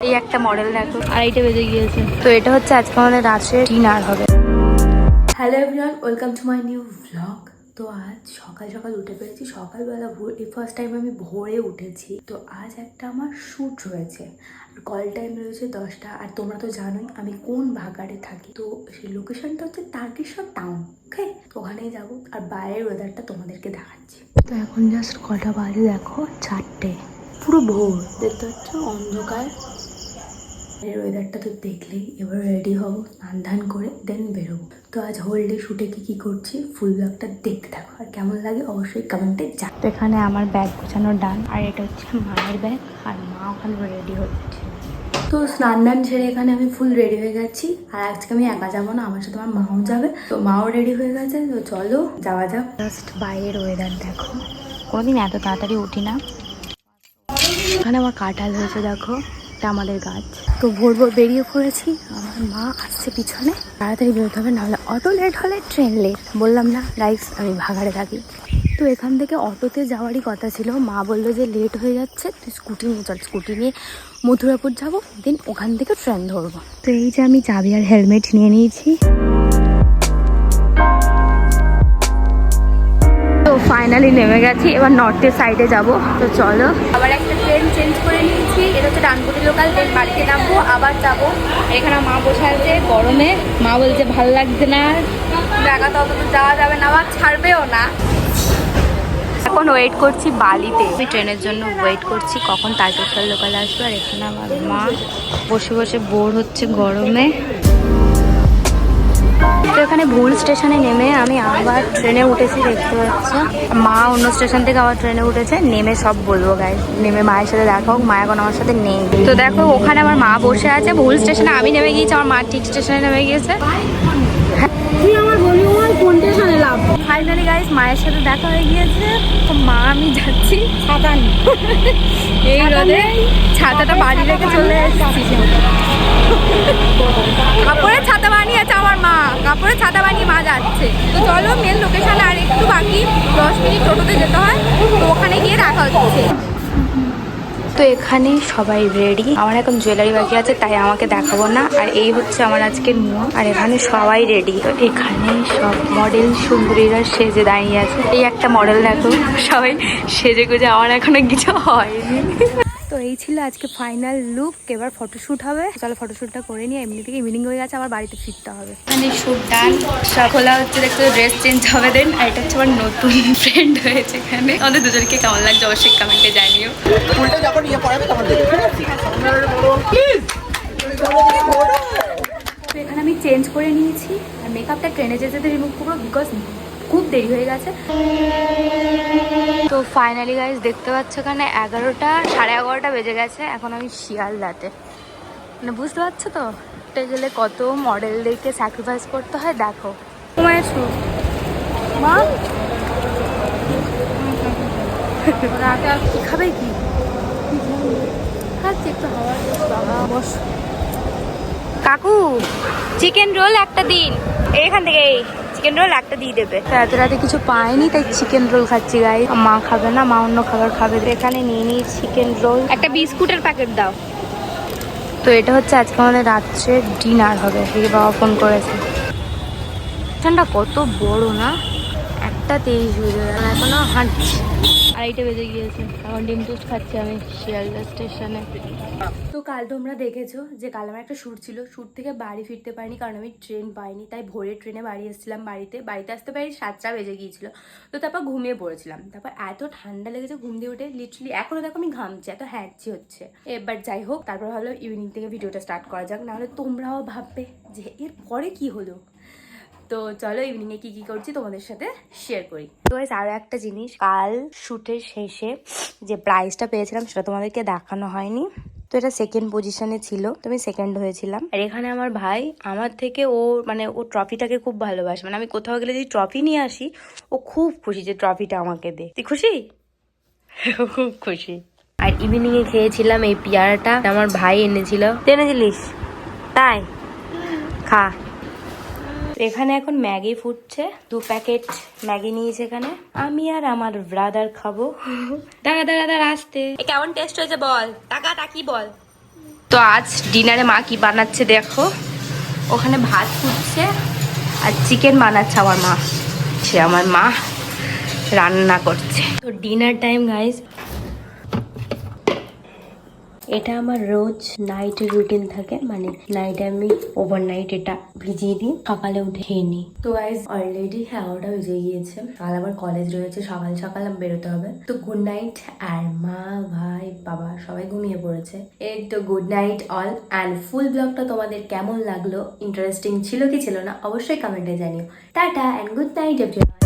এই একটা মডেল দেখো, 2:30 বেজে গিয়েছে। তো এটা হচ্ছে আজকে আমাদের রাত্রে ডিনার হবে। Hello everyone, welcome to my new vlog. তো আজ সকাল সকাল উঠে পেরেছি, সকালবেলা এই ফার্স্ট টাইম আমি ভোরে উঠেছি। তো আজ একটা আমার শ্যুট রয়েছে, আর কল টাইম রয়েছে 10টা। আর তোমরা তো জানোই আমি কোন ভাগাড়ে থাকি। তো সেই লোকেশনটা হচ্ছে তারকেশ্বর টাউন। ওকে, তো ওখানেই যাবো, আর বাইরের ওয়েদারটা তোমাদেরকে দেখাচ্ছি। তো এখন জাস্ট কটা বাজে দেখো, 4টে, পুরো ভোর। দেখতে পাচ্ছ অন্ধকার। এর ওয়েদারটা তো দেখলেই এবার রেডি হবো, স্নান ধান করে দেন বেরোবো। তো আজ হোল ডে শুটে কি করছি ফুল ব্লগটা দেখতে থাকো, আর কেমন লাগে অবশ্যই কমেন্টে জানাও। তো এখানে আমার ব্যাগ গোছানোর ডান, আর এটা হচ্ছে মায়ের ব্যাগ, আর মা ওখানে রেডি হচ্ছে। তো স্নান দান ছেড়ে এখানে আমি ফুল রেডি হয়ে গেছি। আর আজকে আমি একা যাবো না, আমার সাথে আমার মাও যাবে। তো মাও রেডি হয়ে গেছে, তো চলো যাওয়া যাক। জাস্ট বাইরের ওয়েদার দেখো, কোনোদিন এত তাড়াতাড়ি উঠি না। এখানে আমার কাঁঠাল হয়েছে দেখো, এটা আমাদের গাছ। তো ভোর ভোর বেরিয়ে পড়েছি, আমার মা আসছে পিছনে। তাড়াতাড়ি বেরোতে হবে, নাহলে অটো লেট হলে ট্রেন লেট। বললাম না গাইস আমি ভাগাড়ে থাকি। তো এখান থেকে অটোতে যাওয়ারই কথা ছিল, মা বললো যে লেট হয়ে যাচ্ছে, তুই স্কুটি নিয়ে চল। স্কুটি নিয়ে মথুরাপুর যাবো, দেন ওখান থেকে ট্রেন ধরবো। তো এই যে আমি চাবি আর হেলমেট নিয়ে নিয়েছি। তো ফাইনালি নেমে গেছি, এবার নর্থের সাইডে যাব। তো চলো, আবার একটা ট্রেন চেঞ্জ করে নিয়েছি, এটা হচ্ছে ডানকুটি লোকাল। ট্রেন বাড়িতে নামবো, আবার যাবো। এখানে মা বসে আছে গরমে, মা বলছে ভালো লাগছে না, জায়গা তো অত যাওয়া যাবে না, আবার ছাড়বেও না। এখন ওয়েট করছি বালিতে, আমি ট্রেনের জন্য ওয়েট করছি কখন তারকেশ্বর লোকাল আসবে। আর এখানে আমার মা বসে বসে বোর হচ্ছে গরমে। তো এখানে ভুল স্টেশনে নেমে আমি আবার ট্রেনে উঠেছি, দেখতে পাচ্ছি। মা অন্য স্টেশন থেকে আবার ট্রেনে উঠেছে, নেমে সব বলবো গাইস। নেমে মায়ের সাথে দেখা হোক, মা এখন আমার সাথে নেই। তো দেখো ওখানে আমার মা বসে আছে ভুল স্টেশনে, আমি নেমে গিয়েছি, আমার মা ঠিক স্টেশনে নেমে গিয়েছে। ফাইনালি গাইস মায়ের সাথে দেখা হয়ে গিয়েছে। তো মা আমি যাচ্ছি, ছাতা নিয়ে। এই রোদে ছাতাটা বাড়ি রেখে চলে এসেছি। কাপড়ের ছাতা বানিয়েছে আমার মা, কাপড়ের ছাতা বানিয়ে মা যাচ্ছে। তো চলো মেন লোকেশন আর একটু বাকি, 10 মিনিট টোটোতে যেতে হয়। তো ওখানে গিয়ে দেখা হচ্ছে। তো এখানে সবাই রেডি, আমার এখন জুয়েলারি বাকি আছে, তাই আমাকে দেখাবো না। আর এই হচ্ছে আমার আজকের মুখ, আর এখানে সবাই রেডি। তো এখানে সব মডেল সুন্দরীরা সেজে দাঁড়িয়ে আছে। এই একটা মডেল দেখো, সবাই সেজে গুজে, আমার এখনো কিছু হয়নি। তো এই ছিল আজকে ফাইনাল লুক। এবার ফটোশ্যুট হবে, চলো ফটোশ্যুটটা করে নিয়ে। এমনি থেকে ইভিনিং হয়ে গেছে, আবার বাড়িতে ফিরতে হবে। মানে শুট ডান, সব খোলা হচ্ছে, দেখতে ড্রেস চেঞ্জ হবে দেন। আর এটা হচ্ছে আমার নতুন ফ্রেন্ড হয়েছে এখানে। আমাদের দুজনকে কেমন লাগছে অবশ্যই কমেন্টে জানিও। তো এখানে আমি চেঞ্জ করে নিয়েছি, আর মেকআপটা ট্রেনে যেতে যেতে রিমুভ করবো, বিকজ খুব দেরি হয়ে গেছে। তো ফাইনালি গাইজ দেখতে পাচ্ছ এখানে 11টা, 11:30 বেজে গেছে। এখন আমি শিয়ালদাতে, মানে বুঝতে পারছো তো এটা গেলে কত মডেলদেরকে স্যাক্রিফাইস করতে হয়। দেখো তোমায় মা খাবে কি খাচ্ছি একটু হাওয়া বস। কাকু চিকেন রোল একটা দিন, এখান থেকে চিকেন রোল একটা দিয়ে দেবে। এত রাতে কিছু পাইনি, তাই চিকেন রোল খাচ্ছি গাই। মা খাবে না, মা অন্য খাবার খাবে। এখানে নিয়ে নিই চিকেন রোল, একটা বিস্কুটের প্যাকেট দাও। তো এটা হচ্ছে আজকে আমাদের রাত্রে ডিনার হবে। দিদি বাবা ফোন করেছে। স্টেশনটা কত বড় না, 1:23 বেজে গেল, এখনো হাঁটছি। 2:30 বেজে গিয়েছে, এখন ডিম টোস্ট খাচ্ছি আমি শিয়ালদা স্টেশনে। তো কাল তোমরা দেখেছো যে কাল আমার একটা শ্যুট ছিল, শ্যুট থেকে বাড়ি ফিরতে পারিনি কারণ আমি ট্রেন পাইনি, তাই ভোরে ট্রেনে বাড়ি এসেছিলাম। বাড়িতে আসতে পারি 7টা বেজে গিয়েছিল। তো তারপর ঘুমিয়ে পড়েছিলাম। তারপর এত ঠান্ডা লেগেছে, ঘুম দিয়ে উঠে লিটারালি এখনো দেখো আমি ঘামছি, এত হ্যাঁচি হচ্ছে। এবার যাই হোক, তারপর ভাবলাম ইভিনিং থেকে ভিডিওটা স্টার্ট করা যাক, নাহলে তোমরাও ভাববে যে এর পরে কি হলো। তো চলো ইভিনিংয়ে কি করছি তোমাদের সাথে শেয়ার করি। তো আরো একটা জিনিস, কাল শুটের শেষে যে প্রাইজটা পেয়েছিলাম সেটা তোমাদেরকে দেখানো হয়নি। তো এটা সেকেন্ড পজিশনে ছিল, তো আমি সেকেন্ড হয়েছিলাম। আর এখানে আমার ভাই আমার থেকে, ও ট্রফিটাকে খুব ভালোবাসে। মানে আমি কোথাও গেলে যদি ট্রফি নিয়ে আসি, ও খুব খুশি যে ট্রফিটা আমাকে দে। তুই খুশি? খুব খুশি। আর ইভিনিং এ খেয়েছিলাম এই পেয়ারাটা, আমার ভাই এনেছিল। এনেছিলিস? তাই খা। এখানে এখন ম্যাগি ফুটছে, 2 প্যাকেট ম্যাগি নিয়েছে এখানে। আমি আর আমার ব্রাদার খাবো। দাঁড়া আসতে। কেমন টেস্ট হয়েছে বল, টাকা টাকি বল। তো আজ ডিনারে মা কি বানাচ্ছে দেখো, ওখানে ভাত ফুটছে আর চিকেন বানাচ্ছে আমার মা। সে আমার মা রান্না করছে। তো ডিনার টাইম গাইস। এটা আমার রোজ নাইটের রুটিন থাকে, মানে নাইটে আমি ওভারনাইট এটা ভিজিয়ে দিই, সকালে উঠে খেয়ে নিই। তো গাইস অলরেডি 11টা বেজে গিয়েছে, কাল আবার কলেজ রয়েছে, সকাল সকাল বেরোতে হবে। তো গুড নাইট। আর মা ভাই বাবা সবাই ঘুমিয়ে পড়েছে। এই তো good night all. And full ব্লগটা তোমাদের কেমন লাগলো, ইন্টারেস্টিং ছিল কি ছিল না, অবশ্যই কমেন্টে জানিও। Tata and good night everyone.